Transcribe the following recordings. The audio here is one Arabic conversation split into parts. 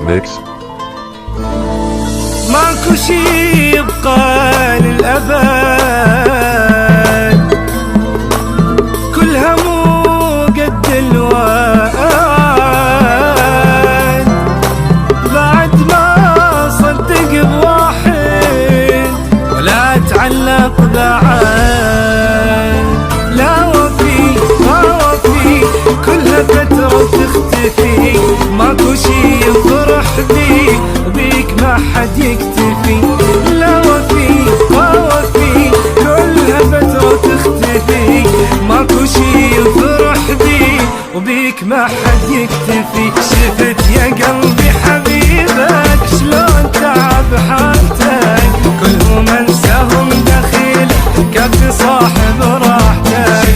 Mix. ماكو شي يبقى للأبد، كلها مو قد الوعد، بعد ما صدق بواحد ولا اتعلق بعد، لا وفي ما وفي كلها فترة وتختفي، ماكو شي يفرح بيك وبيك ما حد يكتفي، لا وفي ما وفي كلها فترة وتختفي، ماكو شي يفرح بيك وبيك ما حد يكتفي. شفت يا قلبي حبيبك شلون تعب حالتك، كلهم انساهم دخيل كفي صاحب راحتك.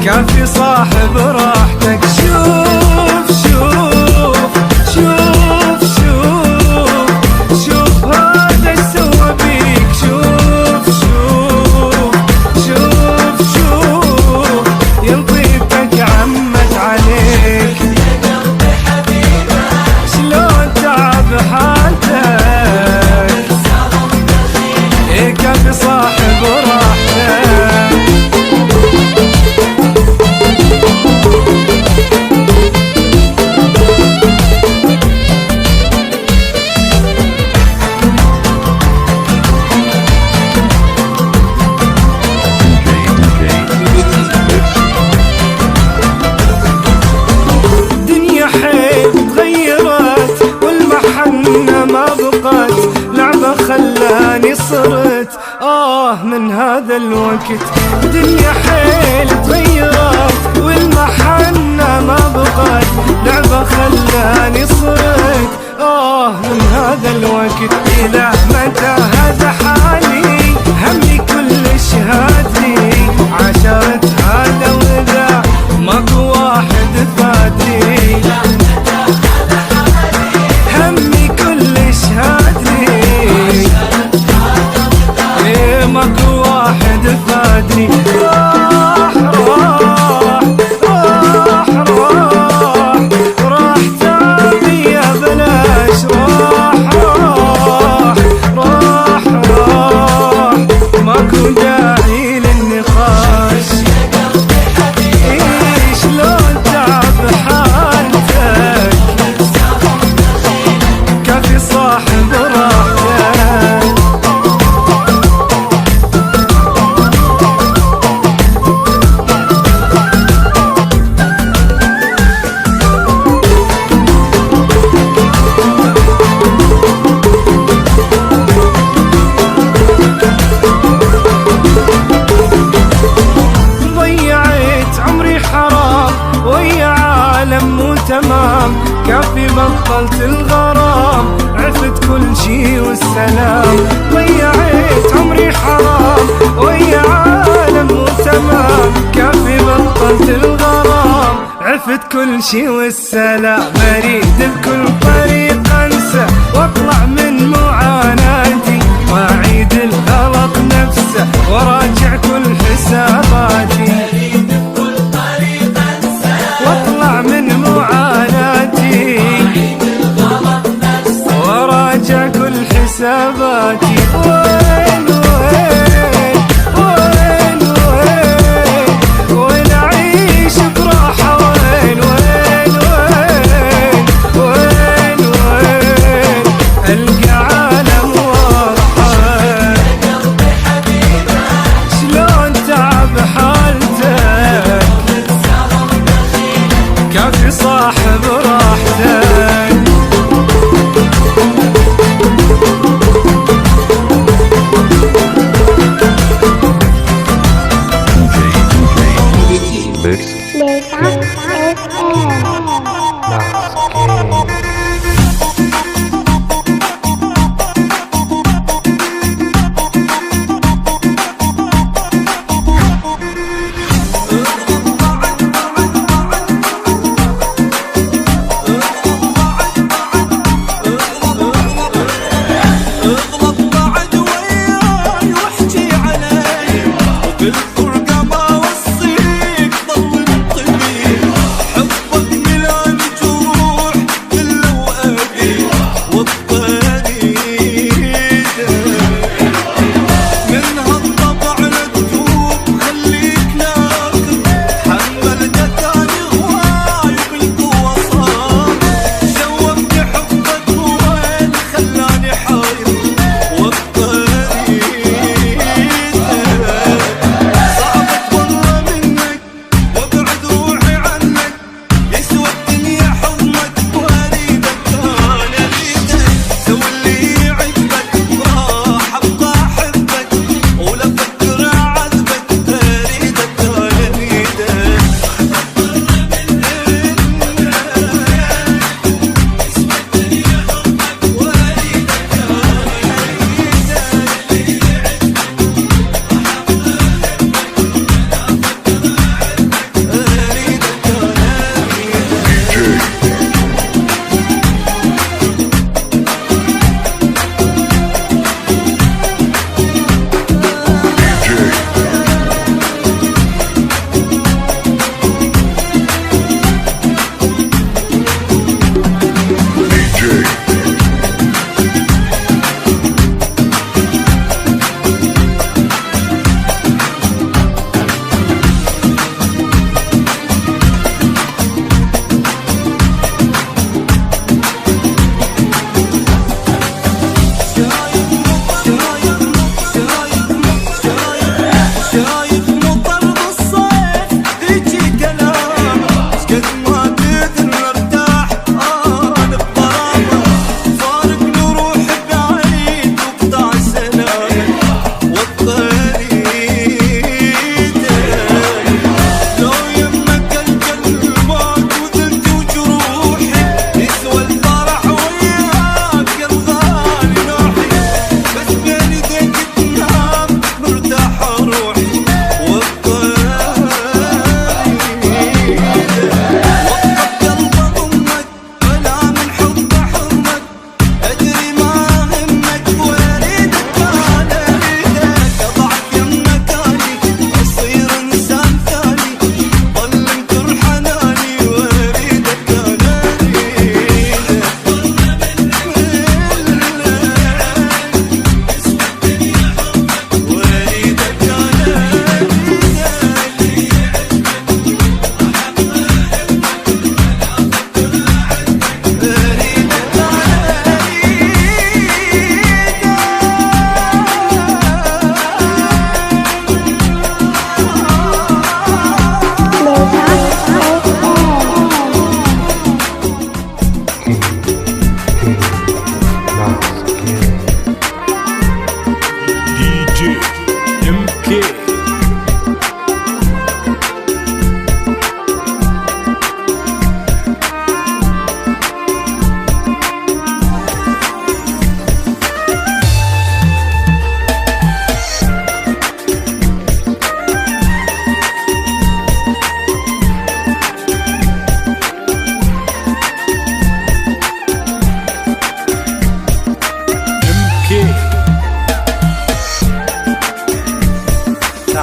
كافي صاحب راحتك. شوف شوف شوف شوف شوف هذا السوى بيك، شوف شوف شوف شوف ينطيبك عمت عليك، شلون تعب حالتك، كافي صاحب راحتك. خلاني صرت من هذا الوقت، دنيا حيل تغيرت والمحنة ما بقت، لعبة خلاني صرت من هذا الوقت. إلى متى هذا حالي همي كلش هادي، عشرت هذا وذا ماكو واحد فادي، همي كلش هادي ماكو واحد فادني. راح راح راح راح راح تاني يا بلاش، راح راح راح راح ماكو داعي للنقاش. شلون تعب حالتك، كافي صاحب راحتك. تمام كافي بطلت الغرام، عفت كل شي والسلام، ضيعت عمري حرام ويا عالم وتمام، كافي بطلت الغرام، عفت كل شي والسلام. اريد بكل طريق انسى واطلع من معاناتي، واعيد الغلط نفسه وراجع كل حساباتي، واطلع من معاناتي وراجع كل حساباتي. وين وين وين وين وين اعيش براحة، وين وين وين وين وين القى عالم واضحة، شلون تعب حالتك، كافي صاحب راحتك.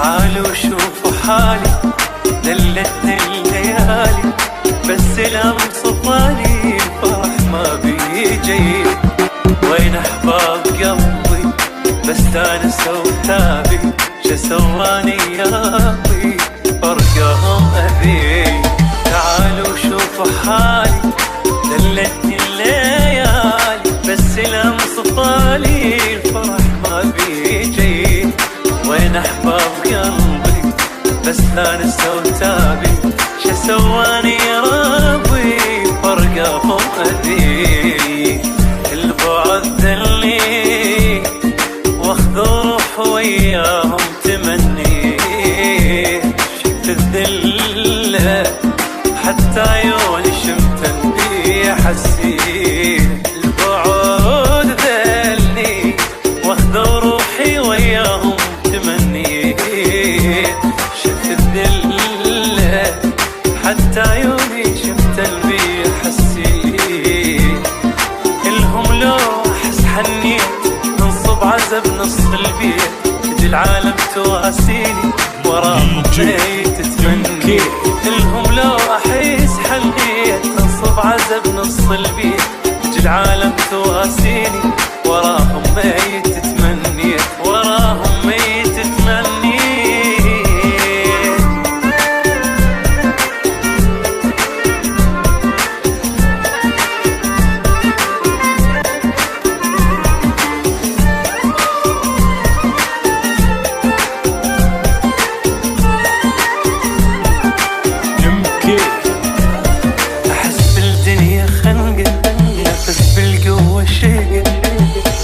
تعالوا شوفوا حالي دلتني الليالي، بس الأمصفالي الفرح ما بيجي. وين أحباب قلبي بستانسوا وتابي، شو سواني يا ربي فرقهم أبي. تعالوا شوفوا حالي دلتني الليالي، بس الأمصفالي الفرح ما بيجي. وين أحباب قلبي بستانسوا وتابي، شو سواني يا ربي فرقهم أبي. البعد ذلي واخذ روح وياهم تمني، شفت الذلة حتى عيوني شمتن بي حسين. البعد ذلي واخذ روحي وياهم تمني، شفت الذلة حتى عيوني شمتن بي حسين. الهم لو احس حنيت ننصب عزب نص البيت، تجي العالم تواسيني وراهم بيت تتمني. الهم لو احس حنيت ننصب عزب نص البيت، تجي العالم تواسيني وراهم بيت تتمني، وراهم بيت تتمني. أحس بالدنيا خنقة نفس بالقوة شيقة،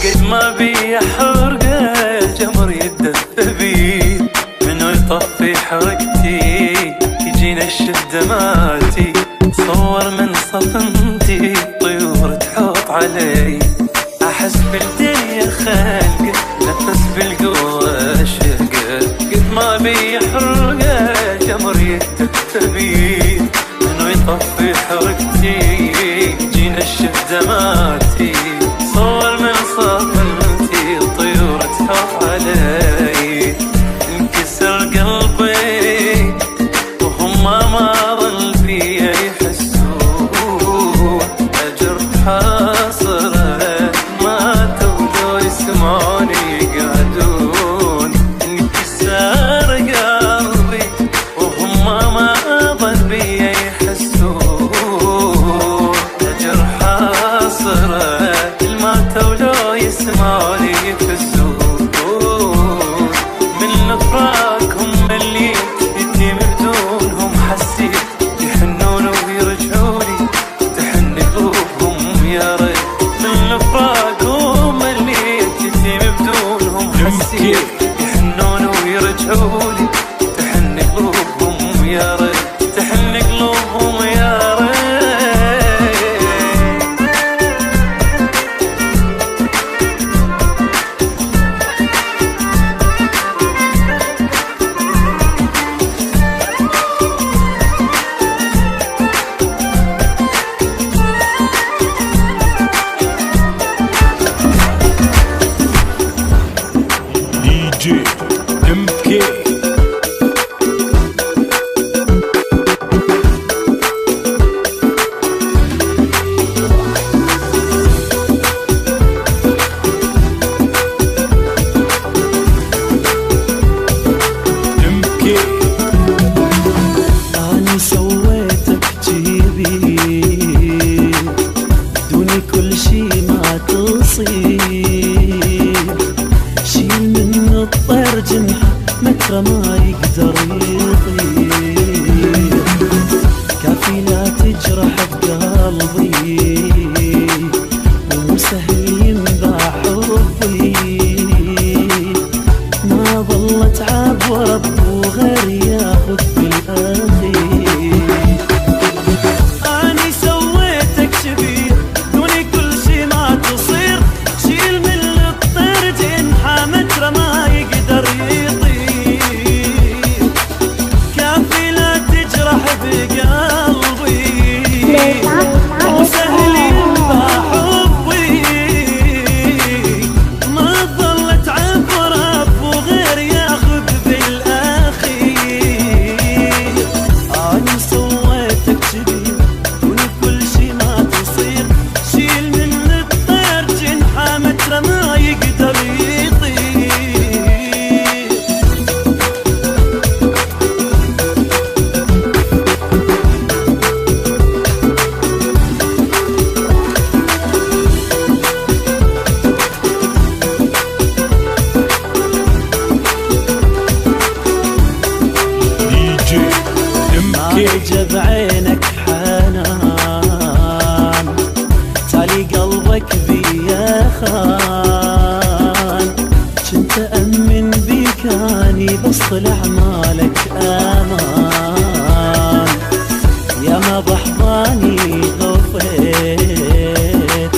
قد ما بي حرقة الجمر يدفى بي. منو يطفي حرقتي يجينا الشدماتي، صور من صفنتي طيور تحوط علي. أحس بالدنيا خنقة نفس بالقوة شيقة، قد ما بي حرقة الجمر يدفى بي. منو يطفي حرقتي يجينا الشدماتي، صور من صفنتي طيور تحوط علي. انكسر قلبي وهم ما ظل بيا يحسون، أجر حاصرة ما تولوا يسمعوني يقعدون. انكسر قلبي وهم ما ظل بيا يحسون، أجر حاصرة ما تولوا يسمعوني يفزون. من فراقهم مليت يتيم بدونهم حسيت، يحنون ويرجعوني تحن قلوبهم يا ريت. من فراقهم مليت يتيم بدونهم حسيت، يحنون ويرجعوني تحن قلوبهم يا ريت، تحن قلوبهم يا ريت. DJ MK. أنا سويتك جيبي دوني كل شي ما تصير، شيل من الطير جنحه متر ما يقدر يطير. كافي لا تجرح بقلبي مو سهل ينباع حبي. ما ظل اتعب ورب وغير ياخذ بالاخير. اني سويتك شبيه دوني كل شي ما تصير، شيل من الطير جنحه متر ما يقدر يطير. كافي لا تجرح بقلبي مو سهل ينباع حبي. ما ظل اتعب ورب وغير ياخذ بالاخير. عجب عينك حنان تالي قلبك بيا خان كنت أمن بيك أني بس طلع مالك أمان يا ما بحضاني غفيت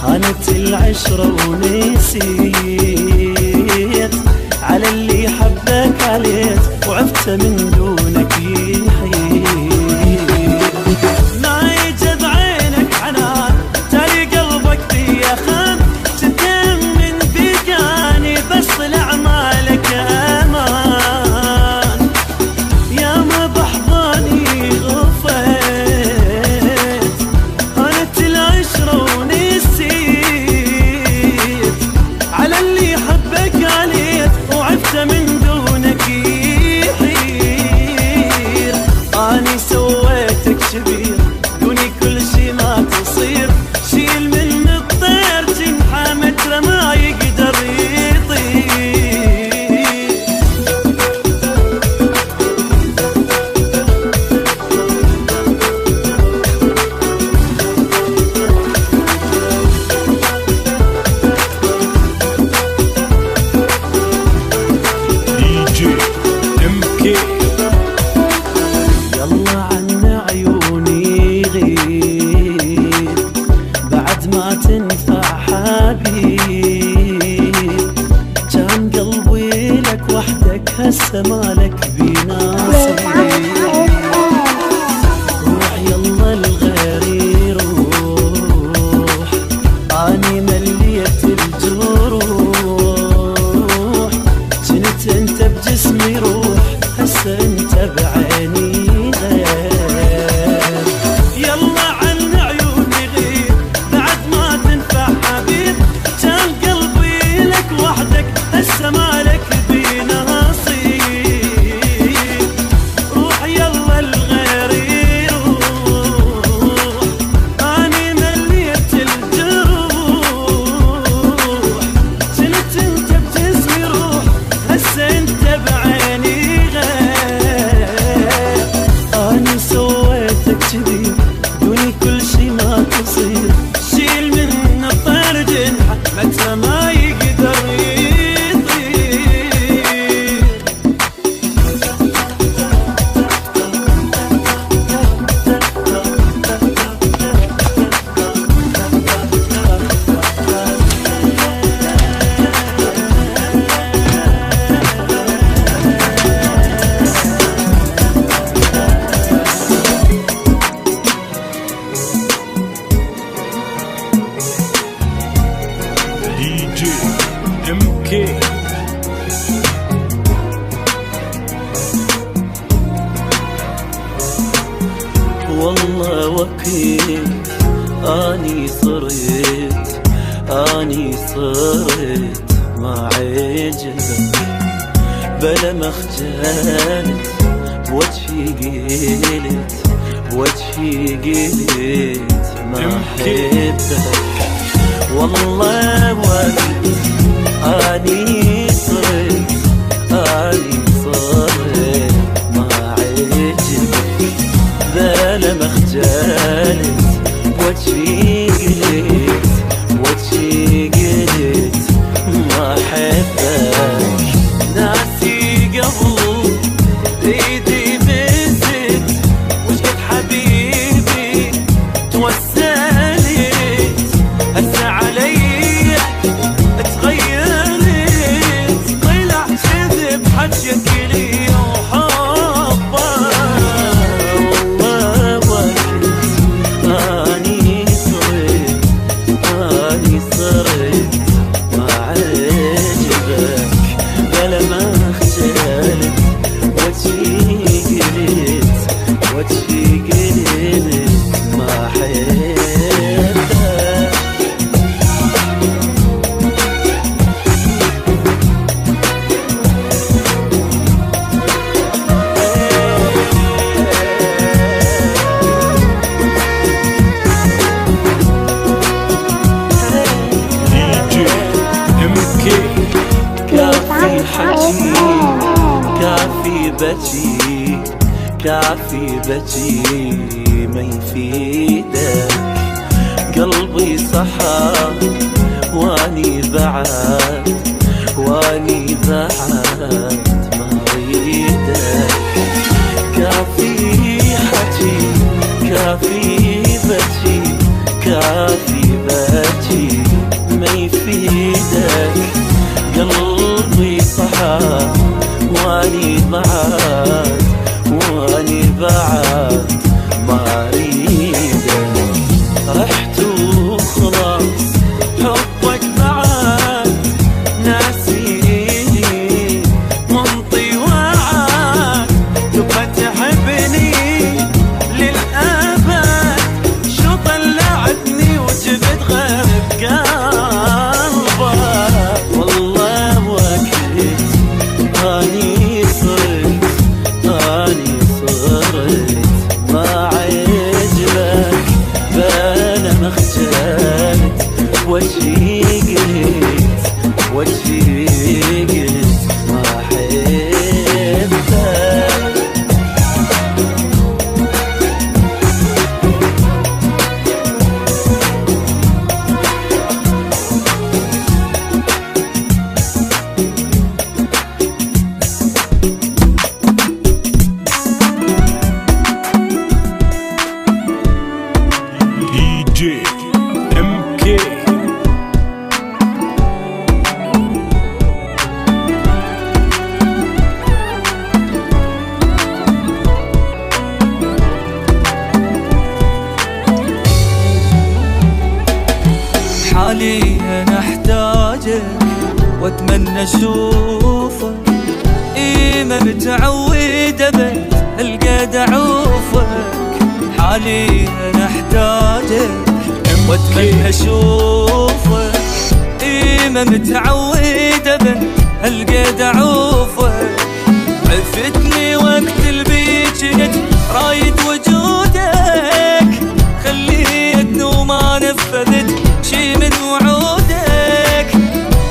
هانت العشرة ونسيت على اللي حبك عليت وعفت من دونك يحيي ما يجب عينك حنان تالي قلبك بيا خان تتمن بيكاني بس طلع مالك امان يا ما بحضاني غفيت هانت العشرة ونسيت على اللي حبك عليت وعفت من دونك يحير اني سويتك شبير دوني كل شي ما تصير شيل من الطير جنحه متر ما يقدر يطير دي جي ام كي. يلا عنا عيوني غيب بعد ما تنفع حبيب كان قلبي لك وحدك هسه مالك بناصيب روح يلا الغيري روح اني مليت الجروح كنت انت بجسمي روح هسه انت بعيني غير يلا عن عيوني غير بعد ما تنفع حبيب كان قلبي لك وحدك هسه مالك بينا نصيب روح يلا الغيري روح اني مليت الجروح كنت انت بجسمي روح هسه انت بعيني غير اني سويتك كذي دوني كل شي ما تصير شيل من الطير جنحه متى ما يقدر يطير دي جي ام كي. والله وكيل اني صرت ما عجبك بلا مخجلت بوجهي قلت ما حبك والله وكيل اني صرت ما عجبك بلا مخجلت بوجهي قلت ما حبك ناسي قبل ايدي بزت وش قد حبيبي توسلت هسه علي تغيرت طلع كذب حجك لي وحبه والله وكيل اني صرت ما عجبك بلا ما خجلت وجهي قلت ما حبك دي جي ام كي. كافي حكي كافي بكي كافي بجي ما يفيدك. قلبي صحى واني بعد واني بعد ما اريدك. كافي حكي كافي بجي كافي بجي ما يفيدك. قلبي صحى واني بعد واني بعد ما اريدك. رحت وخلاص حبك بعد ناسيني منطي وعد. تبغى تحبني للأبد شو طلعتني وجبت غير بقلبك. والله وكلت اني صرت ما عجبك. فانا ما خجلت وجهي قلت وجهي قلت ما احبك. DJ MK. حالي انا احتاجك واتمنى اشوفك. ما متعود ابد القى اعوفك. حالي انا احتاجك واتمنى اشوفك. ما متعود ابد القى اعوفك. عفتني وقت البيت رايد وجودك. خليتني وما نفذت شي من وعودك.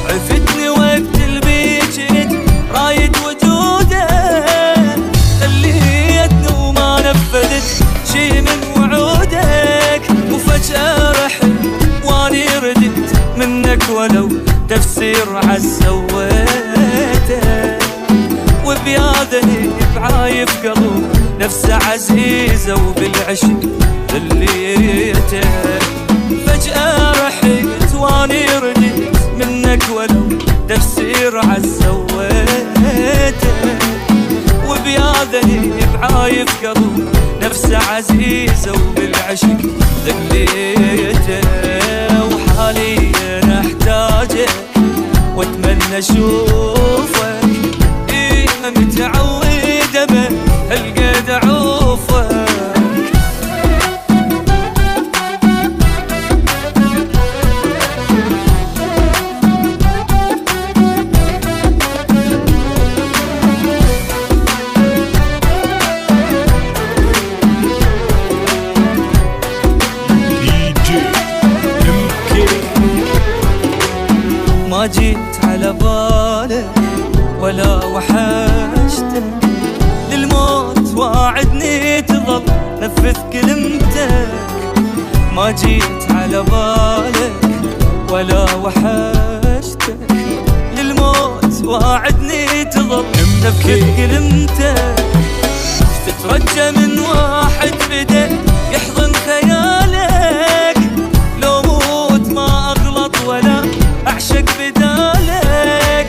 عفتني وقت البيت رايد وجودك. خليتني وما نفذت شي من وعودك. وفجأة رحت واني ردت منك ولو تفسير عالسويته. وبياذني بعايف قلب نفسه عزيزة وبالعشق ذليته. فجأة رحت واني ردت منك ولو تفسير عالسويته. وبياذني بعايف قلب نفسه عزيزة وبالعشق ذليته. وحالي انا احتاجك واتمنى اشوفك. ما متعود ابد القى اعوفك. ما جيت على بالك ولا وحشتك. للموت واعدني تظل نفذ كلمتك. ما جيت على بالك ولا وحشتك. للموت واعدني تظل نفذ كلمتك. تترجى من واحد بدا يحضن خيالك. لو موت ما اغلط ولا اعشق بدالك.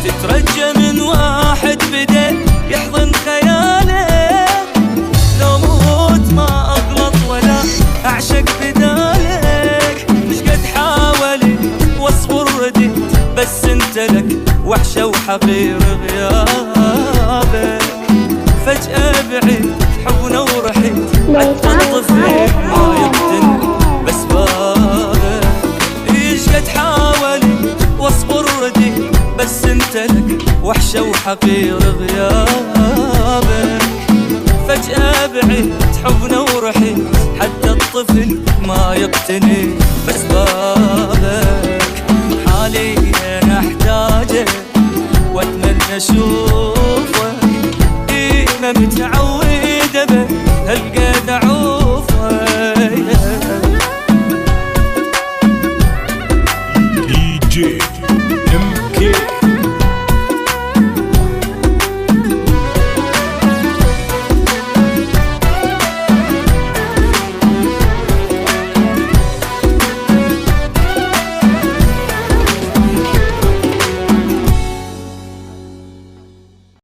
تترجى من واحد بدا يحضن خيالك. لو موت ما اغلط ولا اعشق بدالك. مش قد حاولت واصبر رديت بس انت لك وحشة وحقير غيابك. فجأة بعدت حبنا ورحت حتى الطفل ما يقتنع بس بابك. ايش قد حاولت واصبر رديت بس انت لك وحشة وحقير غيابك. فجأة بعدت حبنا ورحت حتى الطفل ما يقتني بس بابك. حالي انا احتاجك واتمنى اشوفك. ما متعود